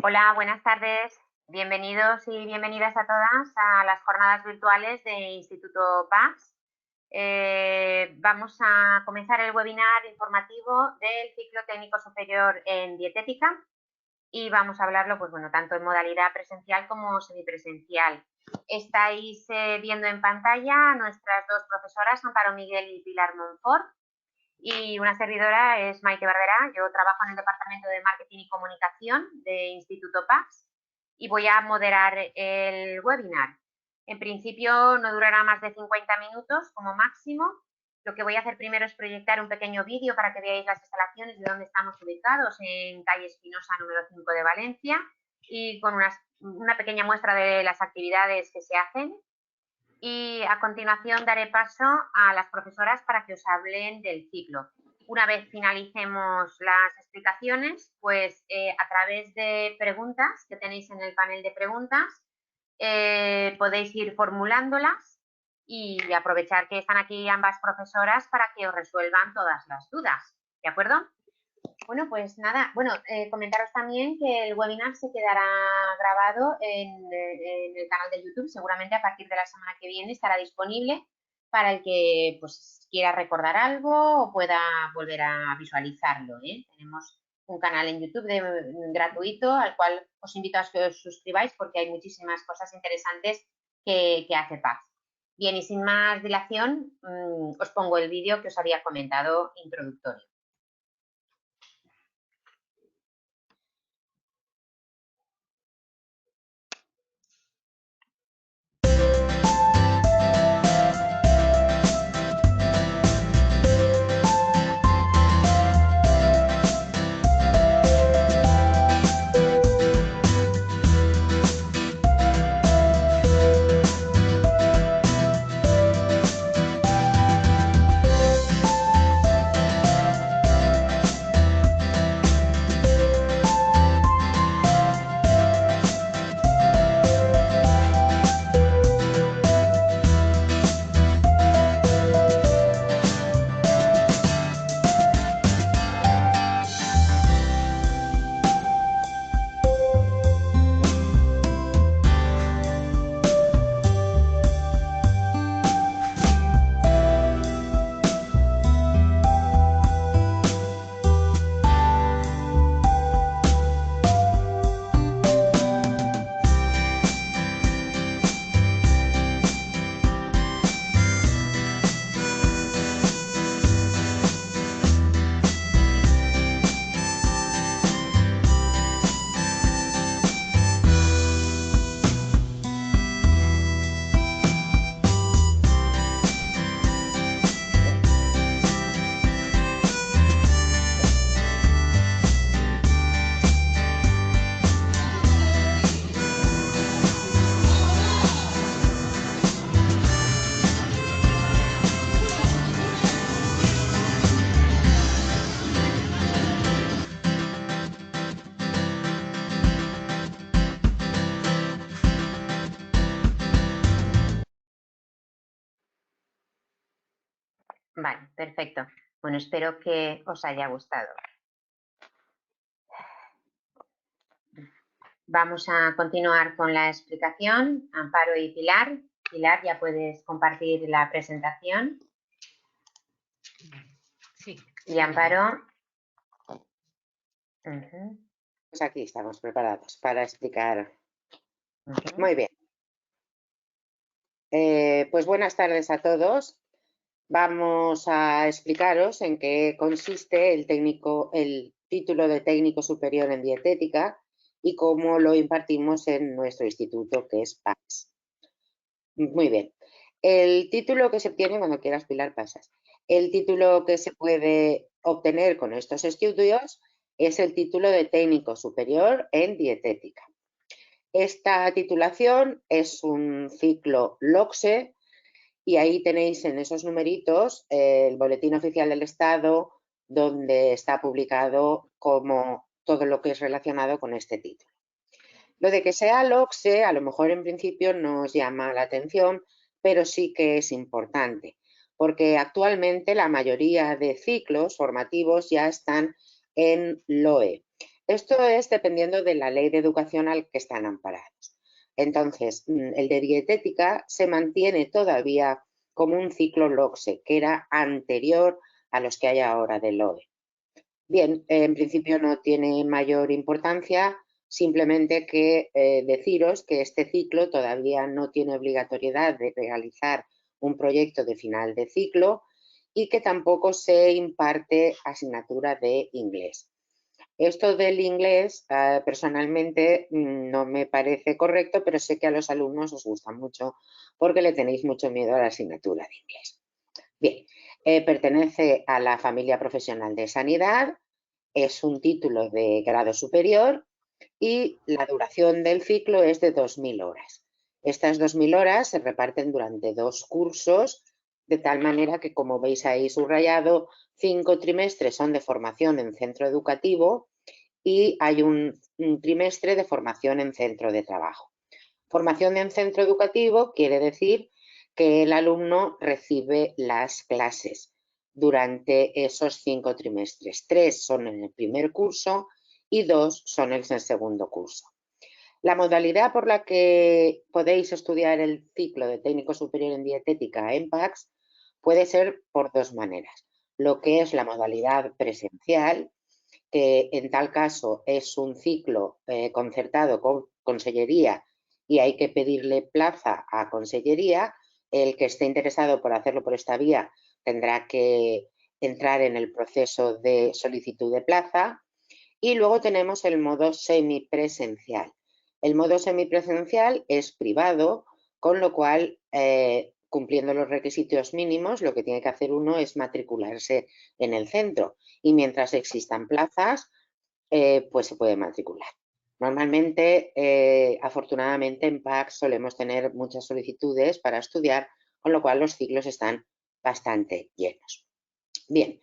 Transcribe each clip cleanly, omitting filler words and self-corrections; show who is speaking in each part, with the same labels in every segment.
Speaker 1: Hola, buenas tardes. Bienvenidos y bienvenidas a todas a las jornadas virtuales de Instituto PAS. Vamos a comenzar el webinar informativo del ciclo técnico superior en dietética y vamos a hablarlo, pues bueno, tanto en modalidad presencial como semipresencial. Estáis viendo en pantalla a nuestras dos profesoras, Amparo Miguel y Pilar Monfort, y una servidora es Maite Barberá. Yo trabajo en el Departamento de Marketing y Comunicación de Instituto PAS y voy a moderar el webinar. En principio no durará más de 50 minutos como máximo. Lo que voy a hacer primero es proyectar un pequeño vídeo para que veáis las instalaciones de dónde estamos ubicados, en calle Espinosa número 5 de Valencia, y con una pequeña muestra de las actividades que se hacen. Y a continuación daré paso a las profesoras para que os hablen del ciclo. Una vez finalicemos las explicaciones, pues a través de preguntas que tenéis en el panel de preguntas, podéis ir formulándolas y aprovechar que están aquí ambas profesoras para que os resuelvan todas las dudas. ¿De acuerdo? Bueno, pues nada, comentaros también que el webinar se quedará grabado en el canal de YouTube. Seguramente a partir de la semana que viene estará disponible para el que pues quiera recordar algo o pueda volver a visualizarlo, ¿eh? Tenemos un canal en YouTube gratuito al cual os invito a que os suscribáis porque hay muchísimas cosas interesantes que hace Paz. Bien, y sin más dilación, os pongo el vídeo que os había comentado introductorio. Vale, perfecto. Bueno, espero que os haya gustado. Vamos a continuar con la explicación. Amparo y Pilar. Pilar, ya puedes compartir la presentación.
Speaker 2: Sí.
Speaker 1: Y Amparo.
Speaker 3: Pues aquí estamos preparados para explicar. Muy bien. Pues buenas tardes a todos. Vamos a explicaros en qué consiste el título de técnico superior en dietética y cómo lo impartimos en nuestro instituto, que es PAS. Muy bien. El título que se obtiene, cuando quieras, Pilar, pasas. El título que se puede obtener con estos estudios es el título de técnico superior en dietética. Esta titulación es un ciclo LOCSE y ahí tenéis en esos numeritos el Boletín Oficial del Estado, donde está publicado como todo lo que es relacionado con este título. Lo de que sea LOCSE, a lo mejor en principio no os llama la atención, pero sí que es importante, porque actualmente la mayoría de ciclos formativos ya están en LOE. Esto es dependiendo de la ley de educación al que están amparados. Entonces, el de dietética se mantiene todavía como un ciclo LOCSE, que era anterior a los que hay ahora de LOE. Bien, en principio no tiene mayor importancia, simplemente que deciros que este ciclo todavía no tiene obligatoriedad de realizar un proyecto de final de ciclo y que tampoco se imparte asignatura de inglés. Esto del inglés, personalmente, no me parece correcto, pero sé que a los alumnos os gusta mucho porque le tenéis mucho miedo a la asignatura de inglés. Bien, pertenece a la familia profesional de sanidad, es un título de grado superior y la duración del ciclo es de 2000 horas. Estas 2000 horas se reparten durante 2 cursos, de tal manera que, como veis ahí subrayado, 5 trimestres son de formación en centro educativo y hay un trimestre de formación en centro de trabajo. Formación en centro educativo quiere decir que el alumno recibe las clases durante esos 5 trimestres. 3 son en el primer curso y 2 son en el segundo curso. La modalidad por la que podéis estudiar el ciclo de técnico superior en dietética en PACS puede ser por 2 maneras. Lo que es la modalidad presencial, que en tal caso es un ciclo concertado con Consellería y hay que pedirle plaza a Consellería. El que esté interesado por hacerlo por esta vía tendrá que entrar en el proceso de solicitud de plaza. Y luego tenemos el modo semipresencial. El modo semipresencial es privado, con lo cual, cumpliendo los requisitos mínimos, lo que tiene que hacer uno es matricularse en el centro y mientras existan plazas, pues se puede matricular. Normalmente, afortunadamente, en PAC solemos tener muchas solicitudes para estudiar, con lo cual los ciclos están bastante llenos. Bien,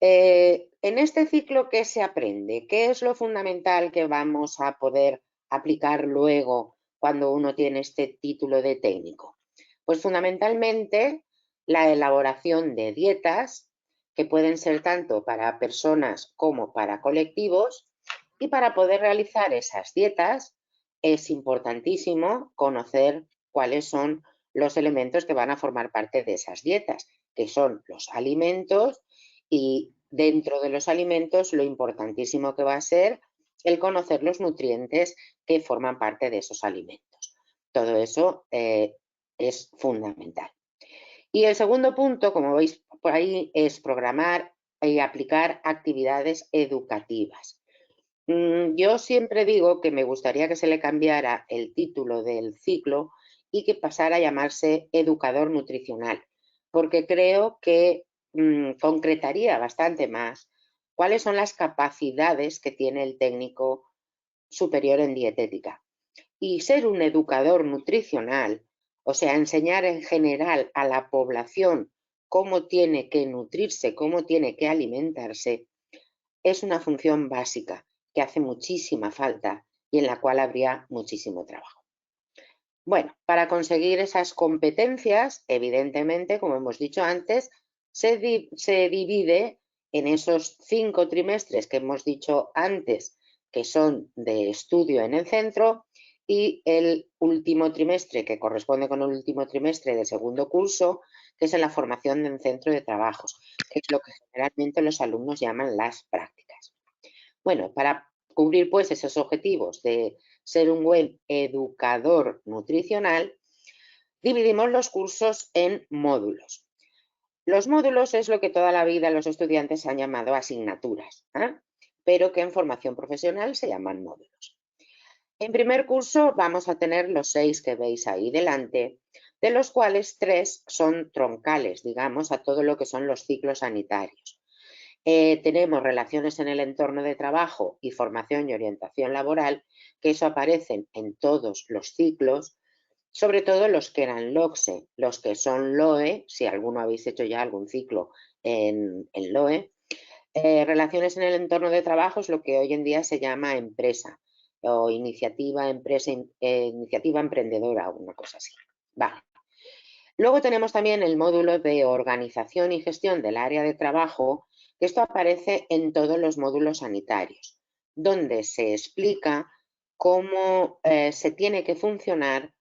Speaker 3: en este ciclo, ¿qué se aprende? ¿Qué es lo fundamental que vamos a poder aplicar luego cuando uno tiene este título de técnico? Pues fundamentalmente la elaboración de dietas, que pueden ser tanto para personas como para colectivos, y para poder realizar esas dietas es importantísimo conocer cuáles son los elementos que van a formar parte de esas dietas, que son los alimentos, y dentro de los alimentos lo importantísimo que va a ser el conocer los nutrientes que forman parte de esos alimentos. Todo eso es fundamental. Y el segundo punto, como veis por ahí, es programar y aplicar actividades educativas. Yo siempre digo que me gustaría que se le cambiara el título del ciclo y que pasara a llamarse educador nutricional, porque creo que concretaría bastante más cuáles son las capacidades que tiene el técnico superior en dietética. Y ser un educador nutricional, o sea, enseñar en general a la población cómo tiene que nutrirse, cómo tiene que alimentarse, es una función básica que hace muchísima falta y en la cual habría muchísimo trabajo. Bueno, para conseguir esas competencias, evidentemente, como hemos dicho antes, se divide en esos 5 trimestres que hemos dicho antes, que son de estudio en el centro, y el último trimestre, que corresponde con el último trimestre del segundo curso, que es en la formación en centro de trabajos, que es lo que generalmente los alumnos llaman las prácticas. Bueno, para cubrir pues esos objetivos de ser un buen educador nutricional, dividimos los cursos en módulos. Los módulos es lo que toda la vida los estudiantes han llamado asignaturas, pero que en formación profesional se llaman módulos. En primer curso vamos a tener los 6 que veis ahí delante, de los cuales 3 son troncales, digamos, a todo lo que son los ciclos sanitarios. Tenemos relaciones en el entorno de trabajo y formación y orientación laboral, que eso aparecen en todos los ciclos, sobre todo los que eran LOCSE, los que son LOE, si alguno habéis hecho ya algún ciclo en LOE. Relaciones en el entorno de trabajo es lo que hoy en día se llama empresa o iniciativa emprendedora o una cosa así. Vale. Luego tenemos también el módulo de organización y gestión del área de trabajo, que esto aparece en todos los módulos sanitarios. donde se explica cómo se tiene que funcionar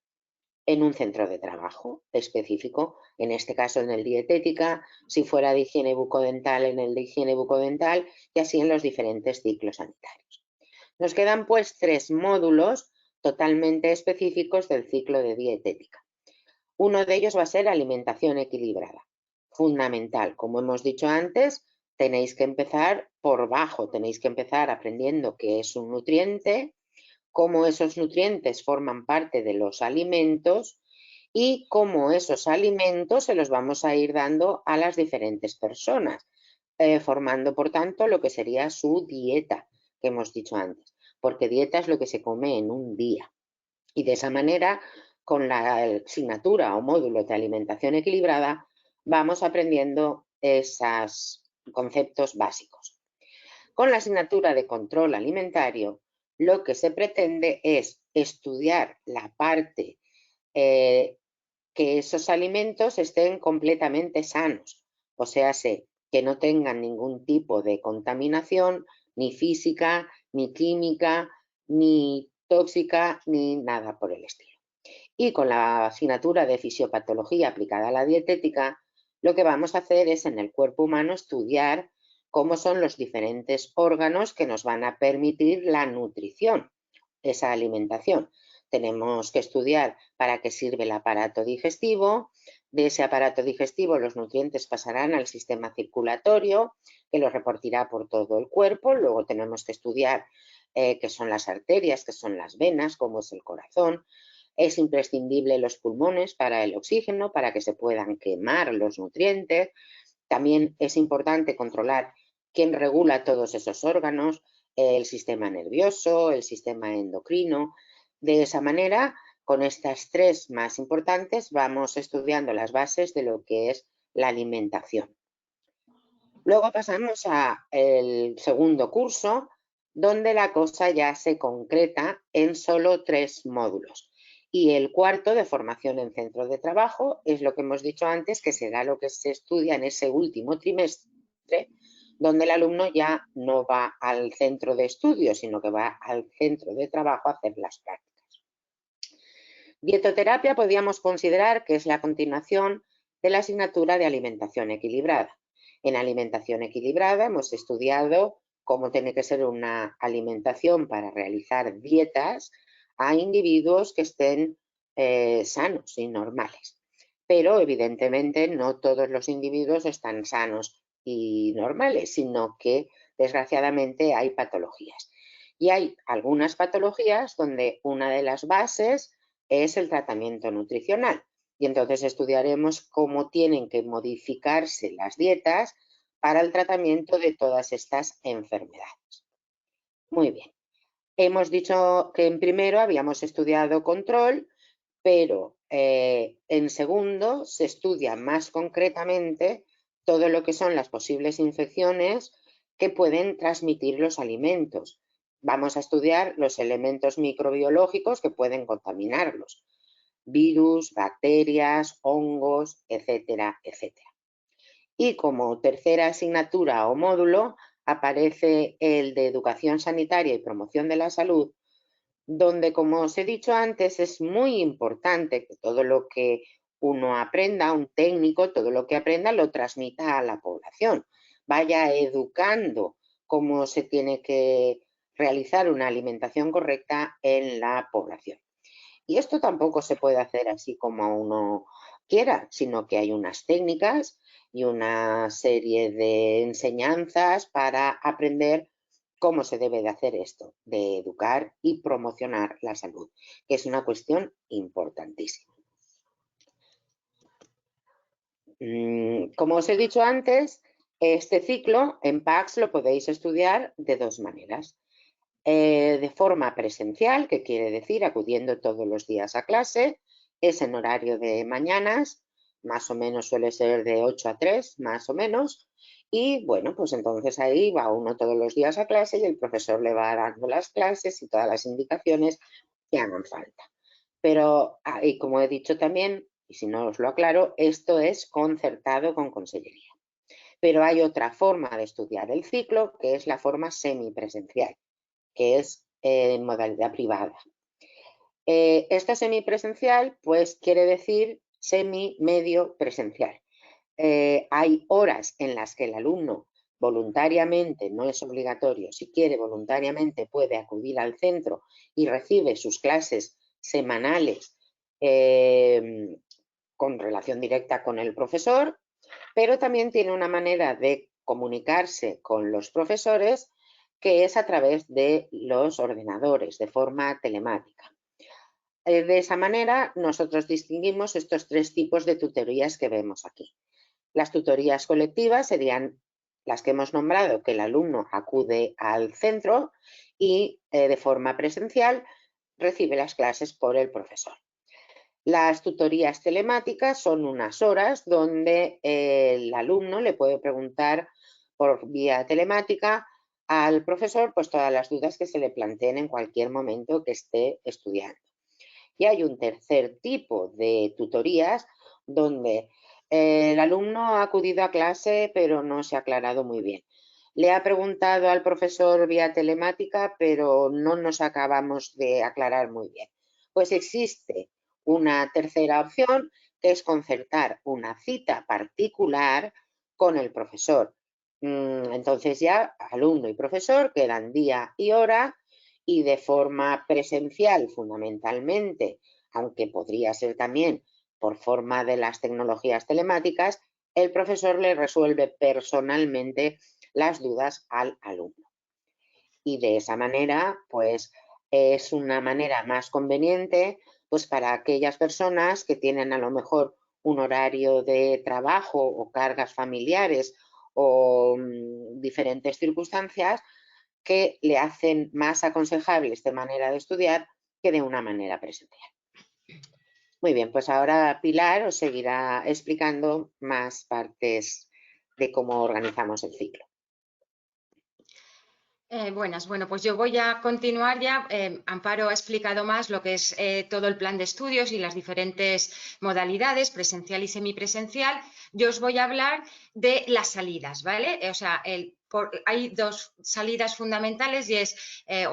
Speaker 3: en un centro de trabajo específico, en este caso en el dietética, si fuera de higiene bucodental, en el de higiene bucodental y así en los diferentes ciclos sanitarios. Nos quedan pues 3 módulos totalmente específicos del ciclo de dietética. Uno de ellos va a ser alimentación equilibrada, fundamental. Como hemos dicho antes, tenéis que empezar por bajo, tenéis que empezar aprendiendo qué es un nutriente, cómo esos nutrientes forman parte de los alimentos y cómo esos alimentos se los vamos a ir dando a las diferentes personas, formando, por tanto, lo que sería su dieta, que hemos dicho antes, porque dieta es lo que se come en un día. Y de esa manera, con la asignatura o módulo de alimentación equilibrada, vamos aprendiendo esos conceptos básicos. Con la asignatura de control alimentario, lo que se pretende es estudiar la parte que esos alimentos estén completamente sanos, o sea, que no tengan ningún tipo de contaminación, ni física, ni química, ni tóxica, ni nada por el estilo. Y con la asignatura de fisiopatología aplicada a la dietética, lo que vamos a hacer es en el cuerpo humano estudiar cómo son los diferentes órganos que nos van a permitir la nutrición, esa alimentación. Tenemos que estudiar para qué sirve el aparato digestivo. De ese aparato digestivo los nutrientes pasarán al sistema circulatorio, que los repartirá por todo el cuerpo. Luego tenemos que estudiar qué son las arterias, qué son las venas, cómo es el corazón. Es imprescindible los pulmones para el oxígeno, para que se puedan quemar los nutrientes. También es importante controlar quién regula todos esos órganos, el sistema nervioso, el sistema endocrino. De esa manera, con estas 3 más importantes, vamos estudiando las bases de lo que es la alimentación. Luego pasamos al segundo curso, donde la cosa ya se concreta en solo 3 módulos. Y el cuarto, de formación en centro de trabajo, es lo que hemos dicho antes, que será lo que se estudia en ese último trimestre, donde el alumno ya no va al centro de estudio, sino que va al centro de trabajo a hacer las prácticas. Dietoterapia podríamos considerar que es la continuación de la asignatura de alimentación equilibrada. En alimentación equilibrada hemos estudiado cómo tiene que ser una alimentación para realizar dietas a individuos que estén sanos y normales. Pero evidentemente no todos los individuos están sanos y normales, sino que desgraciadamente hay patologías. Y hay algunas patologías donde una de las bases es el tratamiento nutricional. Y entonces estudiaremos cómo tienen que modificarse las dietas para el tratamiento de todas estas enfermedades. Muy bien. Hemos dicho que en primero habíamos estudiado control, pero en segundo se estudia más concretamente todo lo que son las posibles infecciones que pueden transmitir los alimentos. Vamos a estudiar los elementos microbiológicos que pueden contaminarlos, virus, bacterias, hongos, etcétera, etcétera. Y como tercera asignatura o módulo aparece el de educación sanitaria y promoción de la salud, donde, como os he dicho antes, es muy importante que todo lo que uno aprenda, un técnico, todo lo que aprenda lo transmita a la población, vaya educando cómo se tiene que realizar una alimentación correcta en la población. Y esto tampoco se puede hacer así como uno quiera, sino que hay unas técnicas y una serie de enseñanzas para aprender cómo se debe de hacer esto, de educar y promocionar la salud, que es una cuestión importantísima. Como os he dicho antes, este ciclo en PACS lo podéis estudiar de 2 maneras. De forma presencial, que quiere decir acudiendo todos los días a clase, es en horario de mañanas, más o menos suele ser de 8 a 3, más o menos, y bueno, pues entonces ahí va uno todos los días a clase y el profesor le va dando las clases y todas las indicaciones que hagan falta. Pero, y como he dicho también, y si no os lo aclaro, esto es concertado con Consellería. Pero hay otra forma de estudiar el ciclo, que es la forma semipresencial, que es en modalidad privada. Esto semipresencial, pues quiere decir semi-medio presencial. Hay horas en las que el alumno voluntariamente, no es obligatorio, si quiere voluntariamente puede acudir al centro y recibe sus clases semanales con relación directa con el profesor, pero también tiene una manera de comunicarse con los profesores que es a través de los ordenadores, de forma telemática. De esa manera, nosotros distinguimos estos tres tipos de tutorías que vemos aquí. Las tutorías colectivas serían las que hemos nombrado, que el alumno acude al centro y de forma presencial recibe las clases por el profesor. Las tutorías telemáticas son unas horas donde el alumno le puede preguntar por vía telemática al profesor pues todas las dudas que se le planteen en cualquier momento que esté estudiando. Y hay un tercer tipo de tutorías donde el alumno ha acudido a clase pero no se ha aclarado muy bien. Le ha preguntado al profesor vía telemática pero no nos acabamos de aclarar muy bien. Pues existe una tercera opción que es concertar una cita particular con el profesor. Entonces ya alumno y profesor quedan día y hora y de forma presencial fundamentalmente, aunque podría ser también por forma de las tecnologías telemáticas, el profesor le resuelve personalmente las dudas al alumno. Y de esa manera, pues es una manera más conveniente pues para aquellas personas que tienen a lo mejor un horario de trabajo o cargas familiares o diferentes circunstancias que le hacen más aconsejable esta manera de estudiar que de una manera presencial. Muy bien, pues ahora Pilar os seguirá explicando más partes de cómo organizamos el ciclo.
Speaker 2: Buenas, bueno, pues yo voy a continuar ya. Amparo ha explicado más lo que es todo el plan de estudios y las diferentes modalidades, presencial y semipresencial. Yo os voy a hablar de las salidas, ¿vale? O sea, hay dos salidas fundamentales y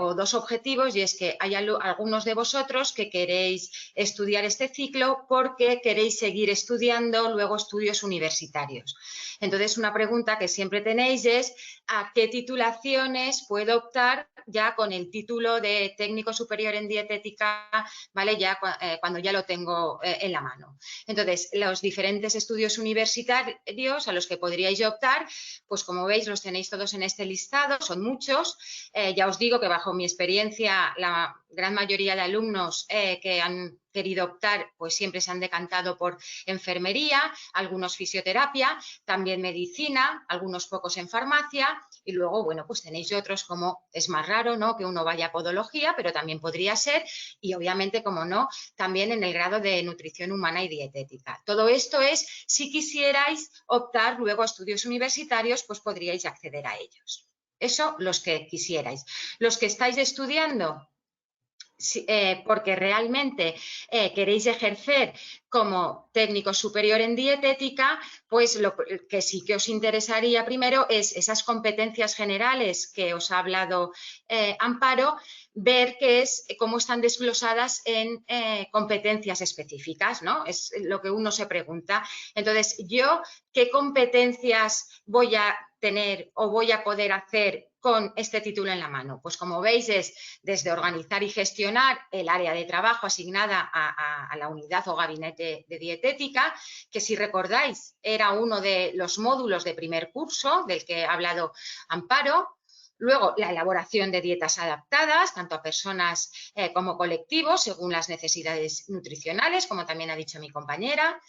Speaker 2: o dos objetivos, y es que hay algunos de vosotros que queréis estudiar este ciclo porque queréis seguir estudiando luego estudios universitarios. Entonces, una pregunta que siempre tenéis es ¿a qué titulaciones puedo optar ya con el título de técnico superior en dietética, ¿vale? Ya cuando ya lo tengo en la mano. Entonces, los diferentes estudios universitarios a los que podríais optar, pues como veis los tenéis todos en este listado, son muchos. Ya os digo que bajo mi experiencia la gran mayoría de alumnos que han querido optar, pues siempre se han decantado por enfermería, algunos fisioterapia, también medicina, algunos pocos en farmacia y luego, bueno, pues tenéis otros como es más raro, ¿no? Que uno vaya a podología, pero también podría ser y obviamente, como no, también en el grado de nutrición humana y dietética. Todo esto es, si quisierais optar luego a estudios universitarios, pues podríais acceder a ellos. Eso los que quisierais. Los que estáis estudiando porque realmente queréis ejercer como técnico superior en dietética, pues lo que sí que os interesaría primero es esas competencias generales que os ha hablado Amparo, ver cómo están desglosadas en competencias específicas, ¿no? Es lo que uno se pregunta. Entonces, yo, ¿qué competencias voy a tener o voy a poder hacer con este título en la mano? Pues como veis es desde organizar y gestionar el área de trabajo asignada a la unidad o gabinete de dietética, que si recordáis era uno de los módulos de primer curso del que ha hablado Amparo. Luego, la elaboración de dietas adaptadas, tanto a personas como colectivos, según las necesidades nutricionales, como también ha dicho mi compañera.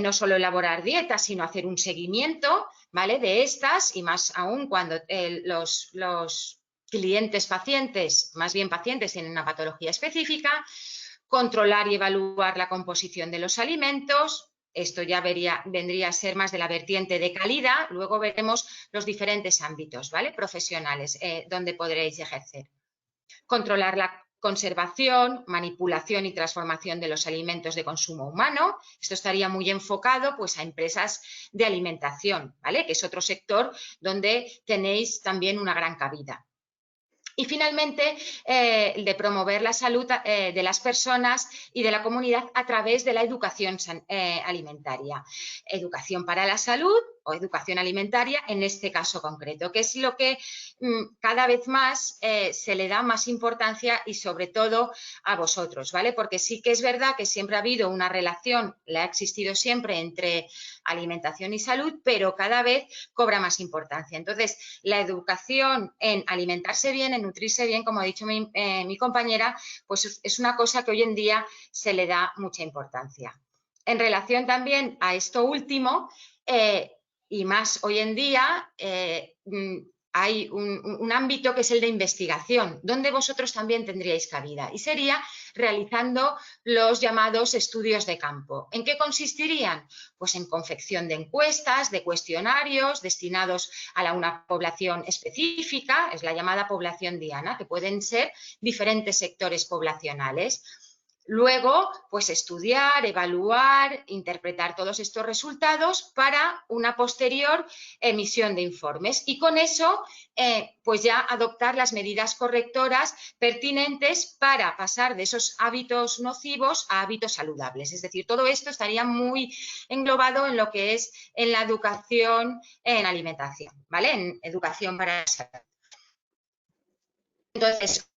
Speaker 2: No solo elaborar dietas, sino hacer un seguimiento, ¿vale? De estas y más aún cuando los clientes pacientes, más bien pacientes, tienen una patología específica, controlar y evaluar la composición de los alimentos. Esto ya vendría a ser más de la vertiente de calidad. Luego veremos los diferentes ámbitos, ¿vale? Profesionales donde podréis ejercer. Controlar la conservación, manipulación y transformación de los alimentos de consumo humano. Esto estaría muy enfocado pues, a empresas de alimentación, ¿vale? Que es otro sector donde tenéis también una gran cabida. Y finalmente, el de promover la salud de las personas y de la comunidad a través de la educación alimentaria. Educación para la salud o educación alimentaria en este caso concreto, que es lo que cada vez más se le da más importancia y sobre todo a vosotros, ¿vale? Porque sí que es verdad que siempre ha habido una relación, la ha existido siempre entre alimentación y salud, pero cada vez cobra más importancia. Entonces, la educación en alimentarse bien, en nutrirse bien, como ha dicho mi compañera, pues es una cosa que hoy en día se le da mucha importancia. En relación también a esto último, y más hoy en día, hay un ámbito que es el de investigación, donde vosotros también tendríais cabida, y sería realizando los llamados estudios de campo. ¿En qué consistirían? Pues en confección de encuestas, de cuestionarios destinados a una población específica, es la llamada población diana, que pueden ser diferentes sectores poblacionales. Luego, pues estudiar, evaluar, interpretar todos estos resultados para una posterior emisión de informes y con eso, pues ya adoptar las medidas correctoras pertinentes para pasar de esos hábitos nocivos a hábitos saludables. Es decir, todo esto estaría muy englobado en lo que es en la educación en alimentación, ¿vale? En educación para la salud. Entonces,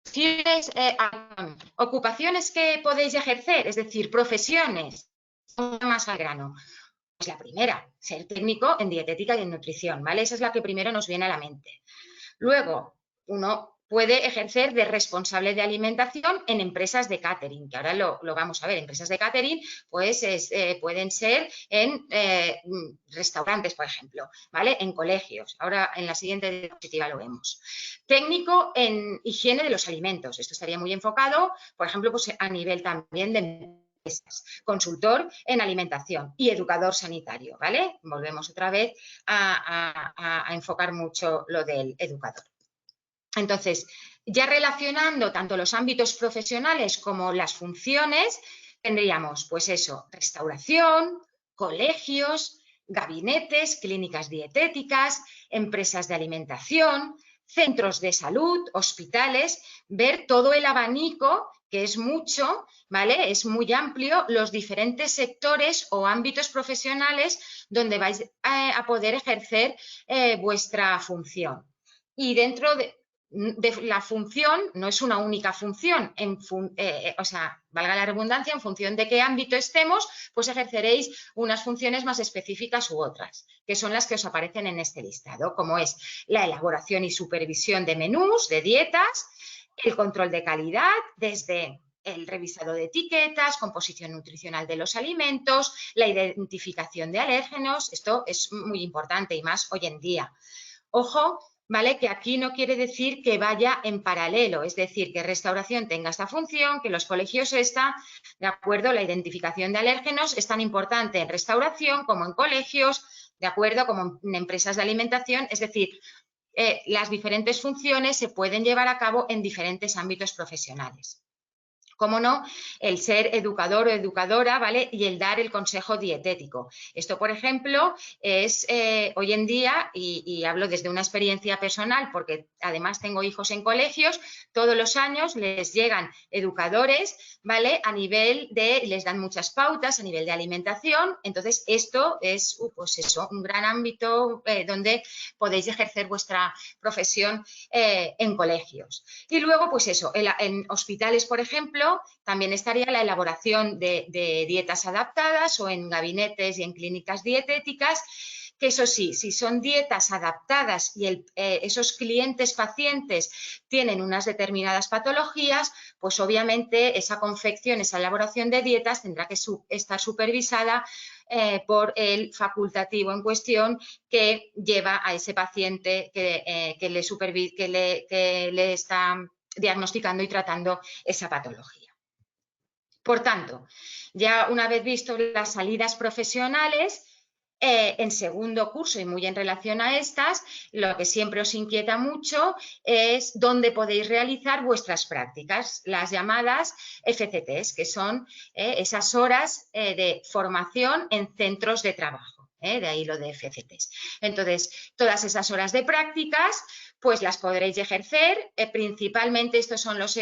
Speaker 2: ocupaciones que podéis ejercer, es decir, profesiones, más al grano. Pues la primera, ser técnico en dietética y en nutrición, ¿vale? Esa es la que primero nos viene a la mente. Luego, uno puede ejercer de responsable de alimentación en empresas de catering, que ahora lo vamos a ver. Empresas de catering pues pueden ser en restaurantes, por ejemplo, ¿vale? En colegios. Ahora en la siguiente diapositiva lo vemos. Técnico en higiene de los alimentos. Esto estaría muy enfocado, por ejemplo, pues a nivel también de consultor en alimentación y educador sanitario, ¿vale? Volvemos otra vez a enfocar mucho lo del educador. Entonces, ya relacionando tanto los ámbitos profesionales como las funciones, tendríamos, pues eso, restauración, colegios, gabinetes, clínicas dietéticas, empresas de alimentación, centros de salud, hospitales, ver todo el abanico, que es mucho, ¿vale? Es muy amplio, los diferentes sectores o ámbitos profesionales donde vais a poder ejercer vuestra función. Y dentro de la función, no es una única función, o sea, valga la redundancia, en función de qué ámbito estemos, pues ejerceréis unas funciones más específicas u otras, que son las que os aparecen en este listado, como es la elaboración y supervisión de menús, de dietas, el control de calidad, desde el revisado de etiquetas, composición nutricional de los alimentos, la identificación de alérgenos. Esto es muy importante y más hoy en día. Ojo, ¿vale? Que aquí no quiere decir que vaya en paralelo, es decir, que restauración tenga esta función, que los colegios esta, ¿de acuerdo? La identificación de alérgenos es tan importante en restauración como en colegios, ¿de acuerdo? Como en empresas de alimentación, es decir, las diferentes funciones se pueden llevar a cabo en diferentes ámbitos profesionales. Cómo no, el ser educador o educadora, ¿vale? Y el dar el consejo dietético. Esto, por ejemplo, es hoy en día, y hablo desde una experiencia personal, porque además tengo hijos en colegios, todos los años les llegan educadores, ¿vale? A nivel de, les dan muchas pautas a nivel de alimentación. Entonces, esto es, pues eso, un gran ámbito donde podéis ejercer vuestra profesión en colegios. Y luego, pues eso, en hospitales, por ejemplo, también estaría la elaboración de dietas adaptadas o en gabinetes y en clínicas dietéticas, que eso sí, si son dietas adaptadas y esos clientes pacientes tienen unas determinadas patologías, pues obviamente esa confección, esa elaboración de dietas tendrá que estar supervisada por el facultativo en cuestión que lleva a ese paciente que le está diagnosticando y tratando esa patología. Por tanto, ya una vez visto las salidas profesionales, en segundo curso y muy en relación a estas, lo que siempre os inquieta mucho es dónde podéis realizar vuestras prácticas, las llamadas FCTs, que son esas horas de formación en centros de trabajo. De ahí lo de FCTs. Entonces, todas esas horas de prácticas pues las podréis ejercer. Principalmente estos son los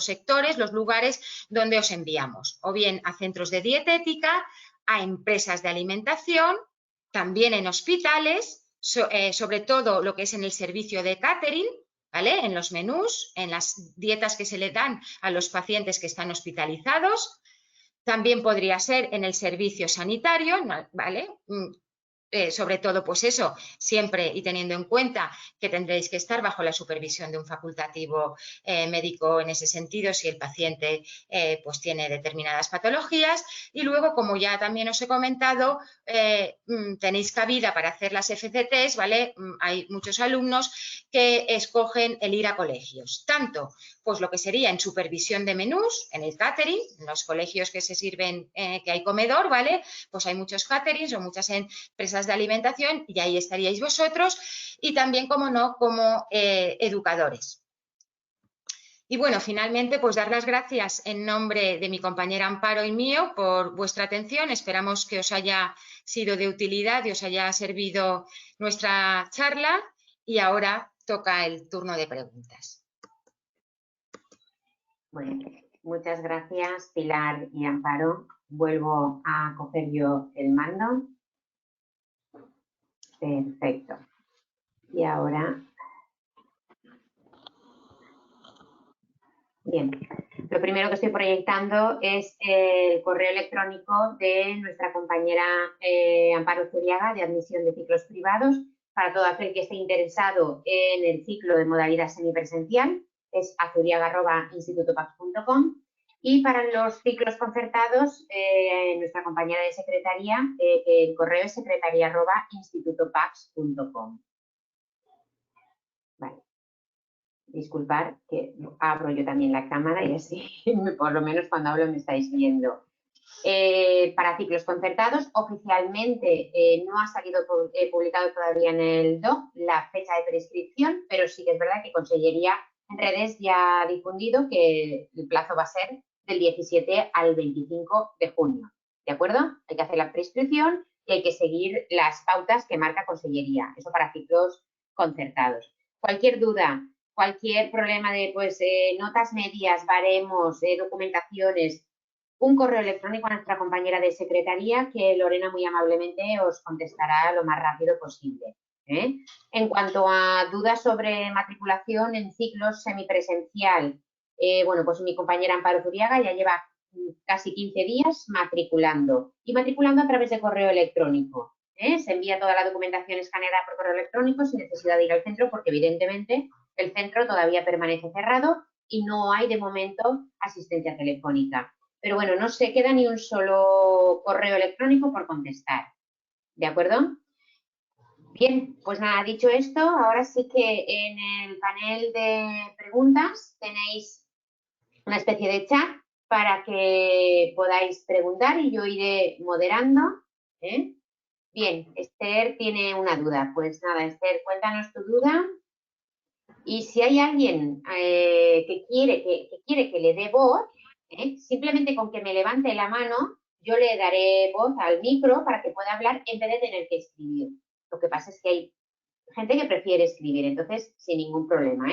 Speaker 2: sectores, los lugares donde os enviamos, o bien a centros de dietética, a empresas de alimentación, también en hospitales, sobre todo lo que es en el servicio de catering, ¿vale? En los menús, en las dietas que se le dan a los pacientes que están hospitalizados. También podría ser en el servicio sanitario, ¿vale? Sobre todo, pues eso, siempre y teniendo en cuenta que tendréis que estar bajo la supervisión de un facultativo médico en ese sentido, si el paciente pues tiene determinadas patologías. Y luego, como ya también os he comentado, tenéis cabida para hacer las FCTs, ¿vale? Hay muchos alumnos que escogen el ir a colegios, tanto pues lo que sería en supervisión de menús, en el catering, en los colegios que se sirven, que hay comedor, ¿vale? Pues hay muchos caterings o muchas empresas de alimentación y ahí estaríais vosotros, y también, como no, como educadores. Y bueno, finalmente, pues dar las gracias en nombre de mi compañera Amparo y mío por vuestra atención. Esperamos que os haya sido de utilidad y os haya servido nuestra charla, y ahora toca el turno de preguntas.
Speaker 1: Bueno, muchas gracias, Pilar y Amparo. Vuelvo a coger yo el mando. Perfecto. Y ahora... Bien, lo primero que estoy proyectando es el correo electrónico de nuestra compañera Amparo Zuriaga, de admisión de ciclos privados, para todo aquel que esté interesado en el ciclo de modalidad semipresencial, es azuriaga@institutopax.com, y para los ciclos concertados, nuestra compañera de secretaría, el correo es secretaria@institutopax.com. Vale. Disculpar que abro yo también la cámara y así, por lo menos cuando hablo me estáis viendo. Para ciclos concertados, oficialmente no ha salido publicado todavía en el DOC la fecha de prescripción, pero sí que es verdad que Consellería en redes ya ha difundido que el plazo va a ser del 17 al 25 de junio. ¿De acuerdo? Hay que hacer la prescripción y hay que seguir las pautas que marca Consellería. Eso para ciclos concertados. Cualquier duda, cualquier problema de notas medias, baremos, documentaciones, un correo electrónico a nuestra compañera de secretaría, que Lorena muy amablemente os contestará lo más rápido posible. En cuanto a dudas sobre matriculación en ciclos semipresencial, bueno, pues mi compañera Amparo Zuriaga ya lleva casi 15 días matriculando, y matriculando a través de correo electrónico. Se envía toda la documentación escaneada por correo electrónico sin necesidad de ir al centro, porque evidentemente el centro todavía permanece cerrado y no hay de momento asistencia telefónica. Pero bueno, no se queda ni un solo correo electrónico por contestar. ¿De acuerdo? Bien, pues nada, dicho esto, ahora sí que en el panel de preguntas tenéis una especie de chat para que podáis preguntar y yo iré moderando. Bien, Esther tiene una duda. Pues nada, Esther, cuéntanos tu duda. Y si hay alguien que quiere que le dé voz, simplemente con que me levante la mano, yo le daré voz al micro para que pueda hablar en vez de tener que escribir. Lo que pasa es que hay gente que prefiere escribir, entonces sin ningún problema.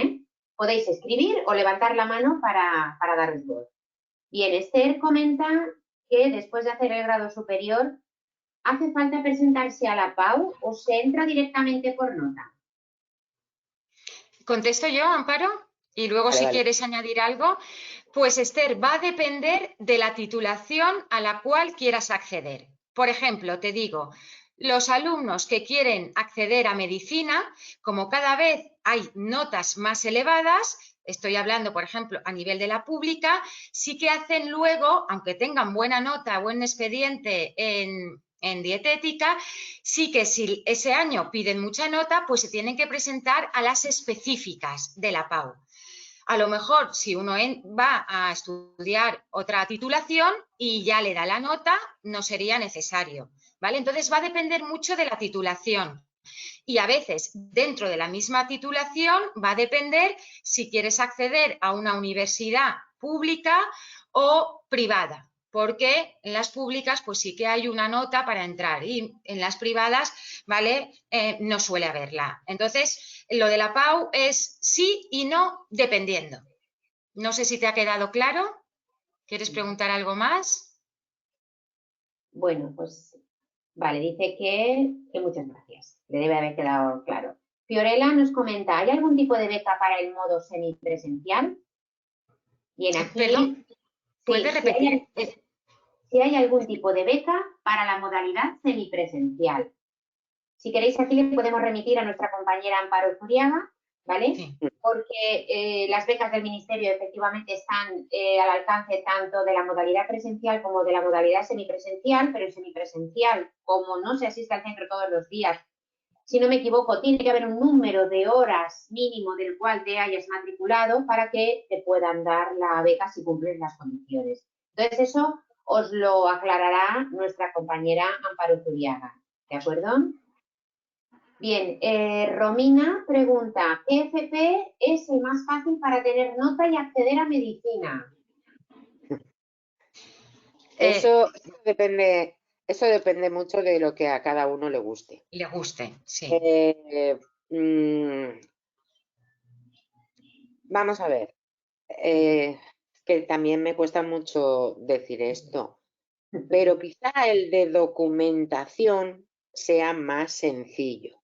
Speaker 1: Podéis escribir o levantar la mano para daros voz. Bien, Esther comenta que después de hacer el grado superior, ¿hace falta presentarse a la PAU o se entra directamente por nota?
Speaker 2: ¿Contesto yo, Amparo? Y luego, si quieres añadir algo. Pues, Esther, va a depender de la titulación a la cual quieras acceder. Por ejemplo, te digo, los alumnos que quieren acceder a medicina, como cada vez hay notas más elevadas, estoy hablando, por ejemplo, a nivel de la pública, sí que hacen luego, aunque tengan buena nota, buen expediente en dietética, sí que si ese año piden mucha nota, pues se tienen que presentar a las específicas de la PAU. A lo mejor, si uno va a estudiar otra titulación y ya le da la nota, no sería necesario, ¿vale? Entonces va a depender mucho de la titulación. Y a veces, dentro de la misma titulación, va a depender si quieres acceder a una universidad pública o privada. porque en las públicas pues sí que hay una nota para entrar y en las privadas, ¿vale? No suele haberla. Entonces, lo de la PAU es sí y no dependiendo. No sé si te ha quedado claro. ¿Quieres preguntar algo más?
Speaker 1: Bueno, pues vale, dice que muchas gracias. Le debe haber quedado claro. Fiorella nos comenta, ¿hay algún tipo de beca para el modo semipresencial? Bien,
Speaker 2: Perdón,
Speaker 1: aquí
Speaker 2: ¿puedes
Speaker 1: sí,
Speaker 2: repetir?
Speaker 1: si hay algún tipo de beca para la modalidad semipresencial. Si queréis, aquí le podemos remitir a nuestra compañera Amparo Zuriaga, ¿vale?
Speaker 2: Sí.
Speaker 1: Porque las becas del Ministerio efectivamente están al alcance tanto de la modalidad presencial como de la modalidad semipresencial, pero el semipresencial, como no se asiste al centro todos los días, si no me equivoco, tiene que haber un número de horas mínimo del cual te hayas matriculado para que te puedan dar la beca si cumples las condiciones. Entonces, eso os lo aclarará nuestra compañera Amparo Zuriaga, ¿de acuerdo? Bien, Romina pregunta, ¿qué FP es el más fácil para tener nota y acceder a medicina?
Speaker 3: Eso depende mucho de lo que a cada uno le guste.
Speaker 2: Le guste, sí.
Speaker 3: Vamos a ver, que también me cuesta mucho decir esto, pero quizá el de documentación sea más sencillo.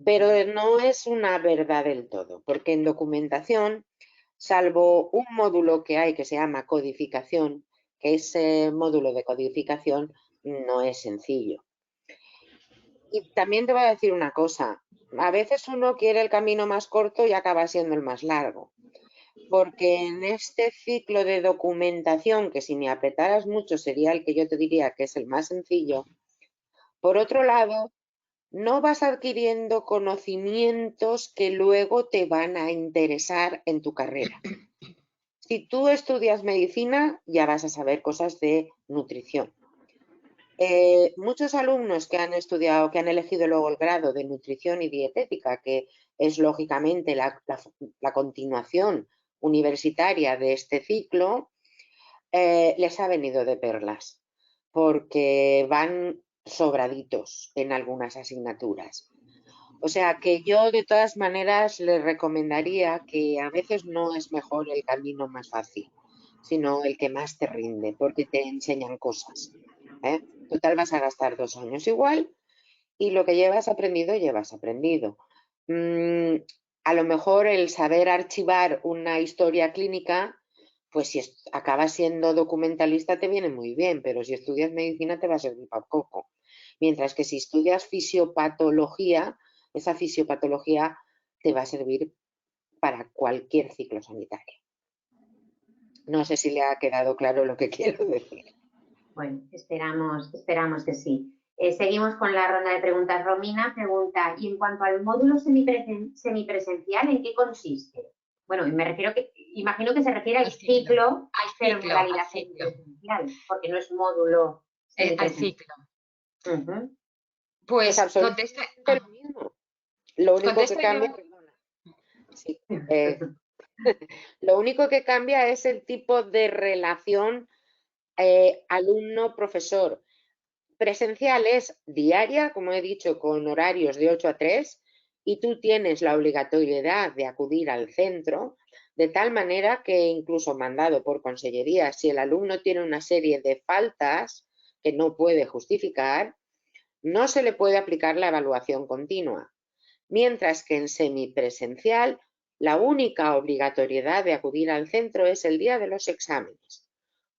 Speaker 3: Pero no es una verdad del todo, porque en documentación, salvo un módulo que hay que se llama codificación, que ese módulo de codificación no es sencillo. Y también te voy a decir una cosa, a veces uno quiere el camino más corto y acaba siendo el más largo, porque en este ciclo de documentación, que si me apretaras mucho sería el que yo te diría que es el más sencillo, por otro lado, no vas adquiriendo conocimientos que luego te van a interesar en tu carrera. Si tú estudias medicina, ya vas a saber cosas de nutrición. Muchos alumnos que han estudiado, que han elegido luego el grado de nutrición y dietética, que es lógicamente la continuación universitaria de este ciclo, les ha venido de perlas, porque van sobraditos en algunas asignaturas. O sea que yo de todas maneras les recomendaría que a veces no es mejor el camino más fácil, sino el que más te rinde, porque te enseñan cosas. Total vas a gastar 2 años igual y lo que llevas aprendido, llevas aprendido. A lo mejor el saber archivar una historia clínica, pues si acabas siendo documentalista te viene muy bien, pero si estudias medicina te va a servir para poco. Mientras que si estudias fisiopatología, esa fisiopatología te va a servir para cualquier ciclo sanitario. No sé si le ha quedado claro lo que quiero decir.
Speaker 1: Bueno, esperamos que sí. Seguimos con la ronda de preguntas. Romina pregunta, y en cuanto al módulo semipresencial, ¿en qué consiste? Bueno, me refiero que, imagino que se refiere al ciclo, pero en modalidad semipresencial, porque no es módulo semipresencial.
Speaker 2: Al ciclo.
Speaker 3: Pues absolutamente lo mismo. Lo único que cambia, sí, lo único que cambia es el tipo de relación alumno-profesor. Presencial es diaria, como he dicho, con horarios de 8 a 3 y tú tienes la obligatoriedad de acudir al centro, de tal manera que incluso mandado por consellería, si el alumno tiene una serie de faltas que no puede justificar, no se le puede aplicar la evaluación continua. Mientras que en semipresencial, la única obligatoriedad de acudir al centro es el día de los exámenes.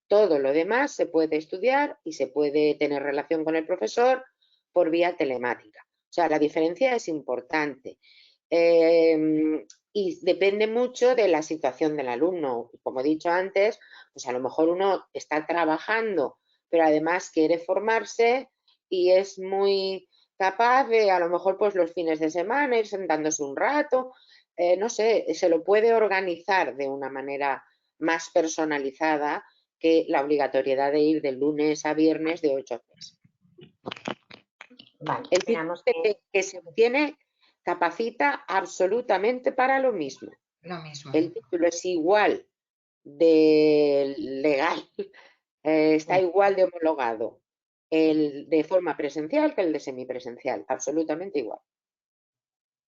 Speaker 3: Todo lo demás se puede estudiar y se puede tener relación con el profesor por vía telemática. O sea, la diferencia es importante y depende mucho de la situación del alumno. Como he dicho antes, pues a lo mejor uno está trabajando, pero además quiere formarse y es muy capaz de, a lo mejor, pues los fines de semana ir sentándose un rato, no sé, se lo puede organizar de una manera más personalizada que la obligatoriedad de ir de lunes a viernes de 8 a 3.
Speaker 1: Vale,
Speaker 3: el título que se obtiene capacita absolutamente para lo mismo. El título es igual de legal Está igual de homologado el de forma presencial que el de semipresencial, absolutamente igual.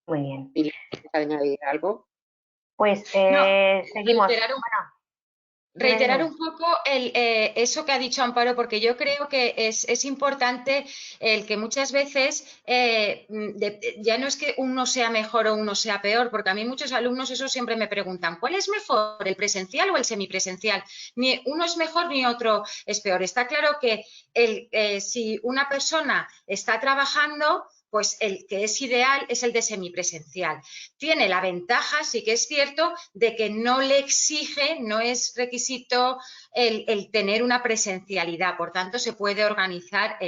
Speaker 1: Muy bien.
Speaker 3: ¿Y le quieres añadir algo?
Speaker 1: Pues
Speaker 2: No,
Speaker 1: seguimos.
Speaker 2: reiterar
Speaker 1: Dime.
Speaker 2: un poco eso que ha dicho Amparo, porque yo creo que es importante el que muchas veces ya no es que uno sea mejor o uno sea peor, porque a mí muchos alumnos eso siempre me preguntan, ¿cuál es mejor, el presencial o el semipresencial? Ni uno es mejor ni otro es peor. Está claro que si una persona está trabajando, pues el que es ideal es el de semipresencial. Tiene la ventaja, sí que es cierto, de que no le exige, no es requisito el tener una presencialidad, por tanto se puede organizar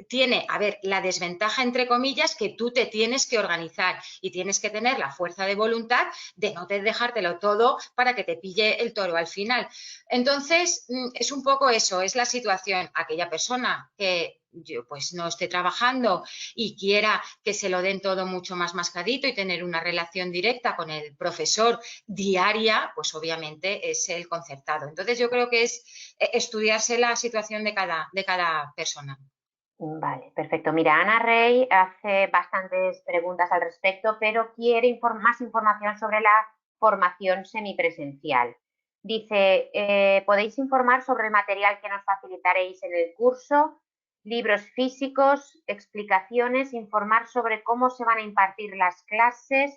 Speaker 2: tiene, a ver, la desventaja entre comillas que tú te tienes que organizar y tienes que tener la fuerza de voluntad de no dejártelo todo para que te pille el toro al final. Entonces, es un poco eso, es la situación. Aquella persona que yo pues no esté trabajando y quiera que se lo den todo mucho más mascadito y tener una relación directa con el profesor diaria, pues obviamente es el concertado. Entonces yo creo que es estudiarse la situación de cada persona.
Speaker 1: Vale, perfecto. Mira, Ana Rey hace bastantes preguntas al respecto, pero quiere más información sobre la formación semipresencial. Dice, ¿podéis informar sobre el material que nos facilitaréis en el curso? Libros físicos, explicaciones, informar sobre cómo se van a impartir las clases,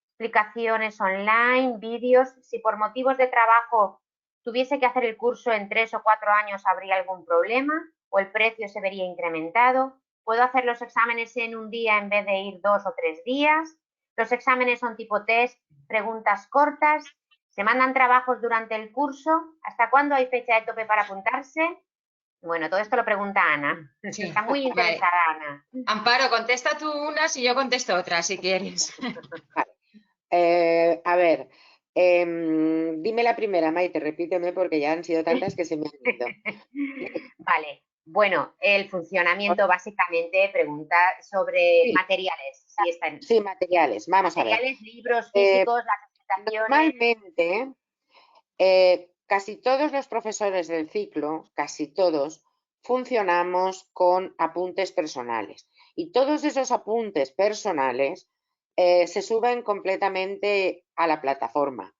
Speaker 1: explicaciones online, vídeos. Si por motivos de trabajo tuviese que hacer el curso en 3 o 4 años, ¿habría algún problema? ¿O el precio se vería incrementado? ¿Puedo hacer los exámenes en un día en vez de ir 2 o 3 días? Los exámenes son tipo test, preguntas cortas. ¿Se mandan trabajos durante el curso? ¿Hasta cuándo hay fecha de tope para apuntarse? Bueno, todo esto lo pregunta Ana.
Speaker 2: Sí,
Speaker 1: Está muy
Speaker 2: vale.
Speaker 1: interesada, Ana.
Speaker 2: Amparo, contesta tú unas y yo contesto otras, si quieres.
Speaker 3: Vale. A ver, dime la primera, Maite, repíteme porque ya han sido tantas que se me han ido.
Speaker 1: Vale, bueno, el funcionamiento básicamente pregunta sobre
Speaker 3: Sí,
Speaker 1: materiales. Si están
Speaker 3: sí, materiales. Vamos a ver.
Speaker 1: materiales, libros físicos, las explicaciones.
Speaker 3: Normalmente, casi todos los profesores del ciclo, casi todos, funcionamos con apuntes personales. Y todos esos apuntes personales se suben completamente a la plataforma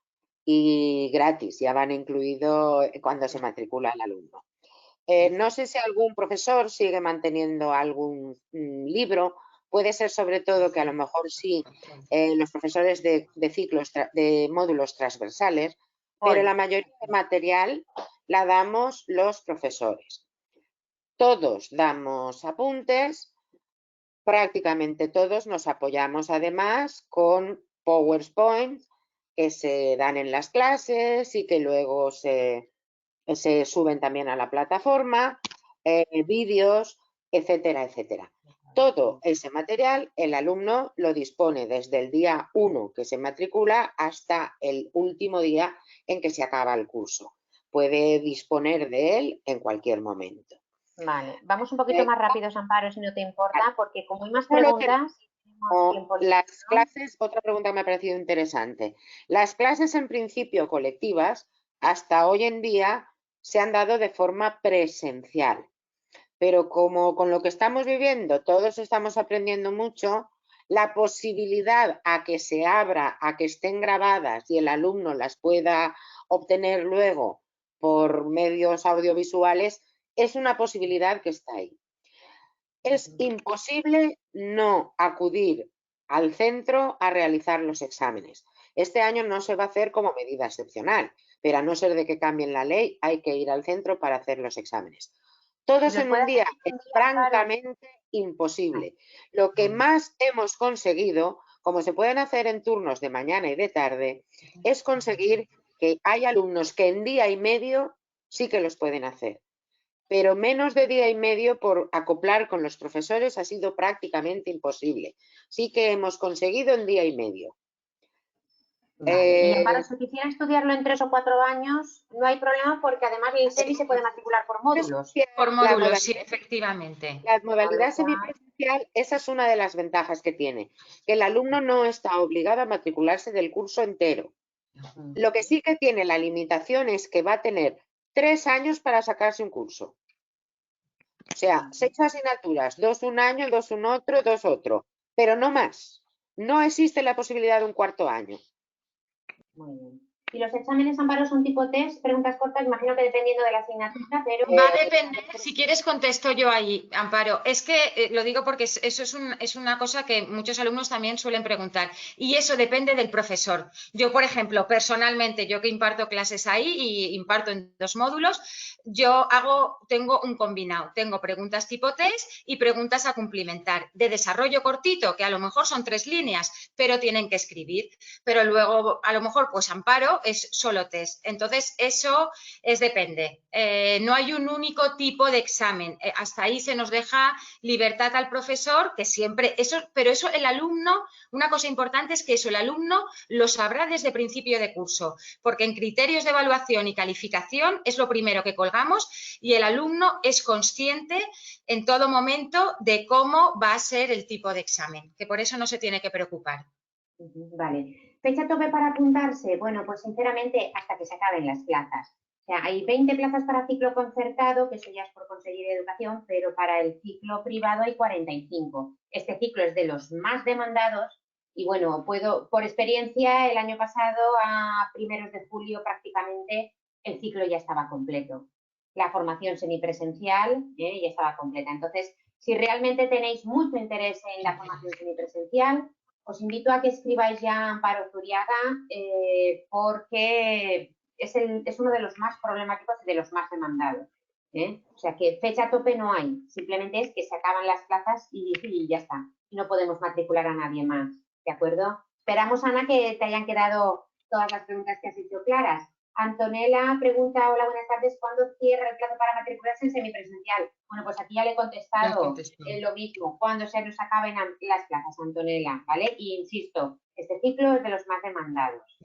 Speaker 3: y gratis, ya van incluidos cuando se matricula el alumno. No sé si algún profesor sigue manteniendo algún libro, puede ser sobre todo que a lo mejor sí los profesores de ciclos, de módulos transversales, pero la mayoría de material la damos los profesores. Todos damos apuntes, prácticamente todos nos apoyamos además con PowerPoint que se dan en las clases y que luego se suben también a la plataforma, vídeos, etcétera, etcétera. Todo ese material el alumno lo dispone desde el día 1 que se matricula hasta el último día en que se acaba el curso. Puede disponer de él en cualquier momento.
Speaker 1: Vale, vamos un poquito más rápido, Amparo, si no te importa, porque como hay más
Speaker 3: Solo
Speaker 1: preguntas, tenemos tiempo libre,
Speaker 3: las
Speaker 1: ¿no?
Speaker 3: clases, otra pregunta que me ha parecido interesante. Las clases en principio colectivas, hasta hoy en día, se han dado de forma presencial. Pero como con lo que estamos viviendo todos estamos aprendiendo mucho, la posibilidad a que se abra, a que estén grabadas y el alumno las pueda obtener luego por medios audiovisuales, es una posibilidad que está ahí. Es imposible no acudir al centro a realizar los exámenes. Este año no se va a hacer como medida excepcional, pero a no ser de que cambien la ley, hay que ir al centro para hacer los exámenes. Todos en un día es francamente imposible. Lo que más hemos conseguido, como se pueden hacer en turnos de mañana y de tarde, es conseguir que hay alumnos que en día y medio sí que los pueden hacer. Pero menos de día y medio por acoplar con los profesores ha sido prácticamente imposible. Sí que hemos conseguido en día y medio.
Speaker 1: Vale. Y Amparo, si quisiera estudiarlo en 3 o 4 años, no hay problema porque además el SEMI se puede matricular por módulos.
Speaker 2: Por módulos, sí, efectivamente.
Speaker 3: La modalidad semipresencial, esa es una de las ventajas que tiene, que el alumno no está obligado a matricularse del curso entero. Lo que sí que tiene la limitación es que va a tener 3 años para sacarse un curso. O sea, 6 asignaturas, 2 un año, 2 un otro, 2 otro, pero no más. No existe la posibilidad de un cuarto año.
Speaker 1: Muy bien. ¿Y los exámenes, Amparo, son tipo test, preguntas cortas? Imagino que dependiendo de la asignatura, pero...
Speaker 2: Va a depender, si quieres contesto yo ahí, Amparo. Es que lo digo porque eso es una cosa que muchos alumnos también suelen preguntar y eso depende del profesor. Yo, por ejemplo, personalmente, yo que imparto clases ahí y imparto en 2 módulos, tengo un combinado. Tengo preguntas tipo test y preguntas a cumplimentar de desarrollo cortito, que a lo mejor son 3 líneas, pero tienen que escribir. Pero luego, a lo mejor, pues Amparo es solo test. Entonces, eso depende. No hay un único tipo de examen. Hasta ahí se nos deja libertad al profesor, que siempre, pero eso el alumno, una cosa importante es que eso el alumno lo sabrá desde principio de curso, porque en criterios de evaluación y calificación es lo primero que colgamos y el alumno es consciente en todo momento de cómo va a ser el tipo de examen, que por eso no se tiene que preocupar.
Speaker 1: Vale. ¿Fecha tope para apuntarse? Bueno, pues sinceramente hasta que se acaben las plazas. O sea, hay 20 plazas para ciclo concertado, que eso ya es por conseguir educación, pero para el ciclo privado hay 45. Este ciclo es de los más demandados y bueno, por experiencia, el año pasado a primeros de julio prácticamente el ciclo ya estaba completo. La formación semipresencial ya estaba completa. Entonces, si realmente tenéis mucho interés en la formación semipresencial, os invito a que escribáis ya Amparo Zuriaga porque es uno de los más problemáticos y de los más demandados. O sea que fecha tope no hay, simplemente es que se acaban las plazas y ya está. No podemos matricular a nadie más, ¿de acuerdo? Esperamos, Ana, que te hayan quedado todas las preguntas que has hecho claras. Antonella pregunta, hola, buenas tardes, ¿cuándo cierra el plazo para matricularse en semipresencial? Bueno, pues aquí ya le he contestado lo mismo, cuando se nos acaben las plazas, Antonella, ¿vale? Y insisto, este ciclo es de los más demandados.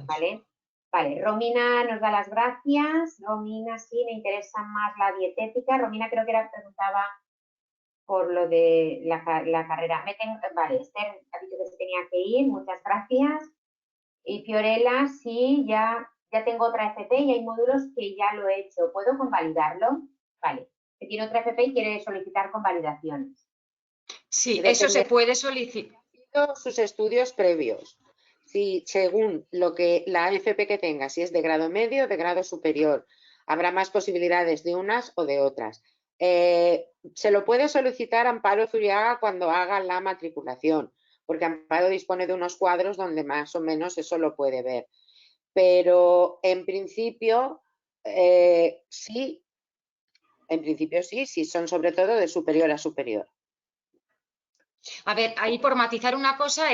Speaker 1: ¿Vale? Vale, Romina nos da las gracias. Romina, sí, me interesa más la dietética. Romina creo que preguntaba por lo de la carrera. Vale, Esther ha dicho que se tenía que ir, muchas gracias. Y Fiorella, sí, ya tengo otra FP y hay módulos que ya lo he hecho. ¿Puedo convalidarlo? Vale, que tiene otra FP y quiere solicitar convalidaciones.
Speaker 2: Sí, eso se puede solicitar.
Speaker 3: Sus estudios previos. Si según lo que la FP que tenga, si es de grado medio o de grado superior, habrá más posibilidades de unas o de otras. Se lo puede solicitar Amparo Zuriaga cuando haga la matriculación, porque Amparo dispone de unos cuadros donde más o menos eso lo puede ver. Pero en principio, sí, sí, son sobre todo de superior a superior.
Speaker 2: A ver, ahí por matizar una cosa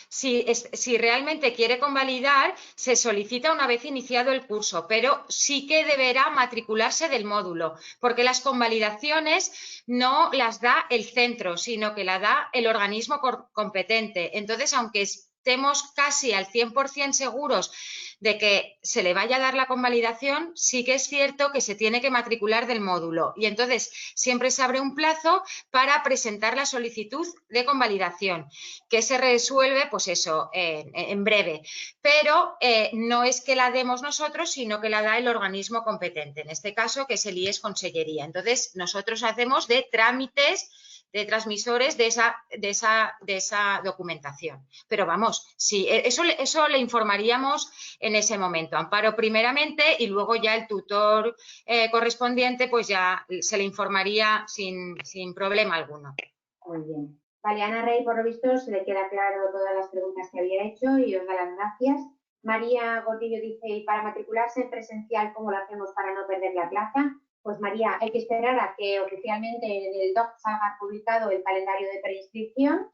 Speaker 2: si realmente quiere convalidar, se solicita una vez iniciado el curso, pero sí que deberá matricularse del módulo, porque las convalidaciones no las da el centro, sino que la da el organismo competente. Entonces, aunque estemos casi al 100% seguros de que se le vaya a dar la convalidación, sí que es cierto que se tiene que matricular del módulo y entonces siempre se abre un plazo para presentar la solicitud de convalidación, que se resuelve, pues eso, en breve. Pero no es que la demos nosotros, sino que la da el organismo competente, en este caso, que es el IES Consellería. Entonces, nosotros hacemos de trámites de transmisores de esa documentación. Pero vamos, sí, eso le informaríamos en ese momento. Amparo primeramente y luego ya el tutor correspondiente pues ya se le informaría sin problema alguno.
Speaker 1: Muy bien. Vale, Ana Rey, por lo visto, se le queda claro todas las preguntas que había hecho y os da las gracias. María Gordillo dice, ¿y para matricularse en presencial cómo lo hacemos para no perder la plaza? Pues María, hay que esperar a que oficialmente en el DOC salga publicado el calendario de preinscripción,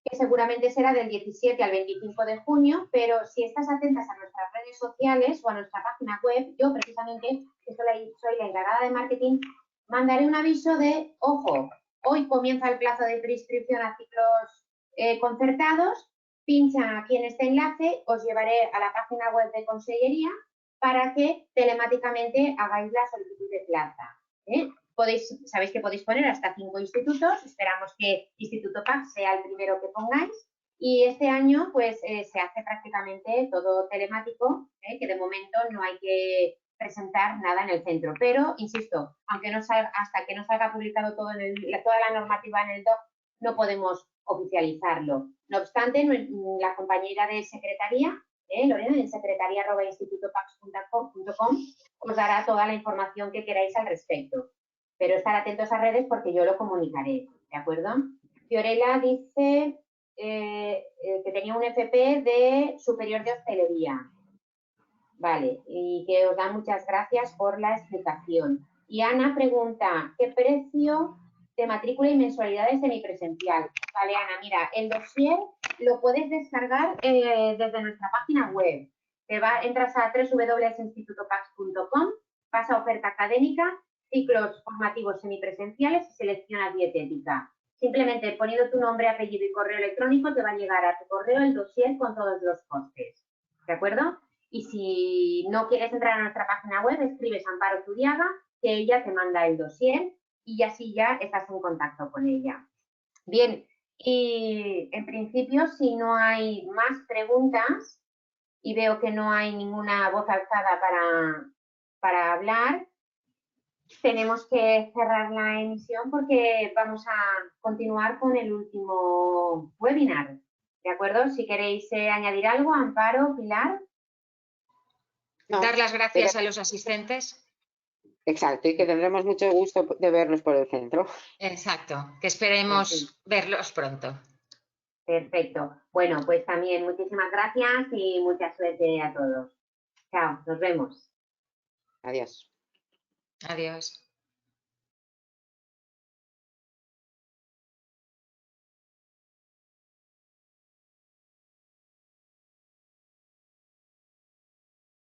Speaker 1: que seguramente será del 17 al 25 de junio, pero si estás atentas a nuestras redes sociales o a nuestra página web, yo precisamente, que soy la encargada de marketing, mandaré un aviso de, ojo, hoy comienza el plazo de preinscripción a ciclos concertados, pincha aquí en este enlace, os llevaré a la página web de Consellería para que telemáticamente hagáis la solicitud de plaza. Sabéis que podéis poner hasta 5 institutos, esperamos que Instituto PAC sea el primero que pongáis y este año pues se hace prácticamente todo telemático, que de momento no hay que presentar nada en el centro. Pero, insisto, aunque no salga, hasta que no salga publicado todo en toda la normativa en el DOC, no podemos oficializarlo. No obstante, la compañera de secretaría, Lorena, en secretaría@institutopax.com, os dará toda la información que queráis al respecto. Pero estar atentos a redes porque yo lo comunicaré, ¿de acuerdo? Fiorella dice que tenía un FP de superior de hostelería. Vale, y que os da muchas gracias por la explicación. Y Ana pregunta, ¿qué precio de matrícula y mensualidades semipresencial? Vale, Ana, mira, el dossier lo puedes descargar desde nuestra página web. Entras a www.institutopax.com, vas a oferta académica, ciclos formativos semipresenciales y seleccionas dietética. Simplemente poniendo tu nombre, apellido y correo electrónico te va a llegar a tu correo el dossier con todos los costes. ¿De acuerdo? Y si no quieres entrar a nuestra página web, escribes a Amparo Zuriaga, que ella te manda el dossier y así ya estás en contacto con ella. Bien, y en principio, si no hay más preguntas y veo que no hay ninguna voz alzada para hablar, tenemos que cerrar la emisión porque vamos a continuar con el último webinar. ¿De acuerdo? Si queréis añadir algo, Amparo, Pilar.
Speaker 2: No, dar las gracias a los asistentes.
Speaker 3: Exacto, y que tendremos mucho gusto de verlos por el centro.
Speaker 2: Exacto, que esperemos verlos pronto.
Speaker 1: Perfecto. Bueno, pues también muchísimas gracias y mucha suerte a todos. Chao, nos vemos.
Speaker 3: Adiós.
Speaker 2: Adiós.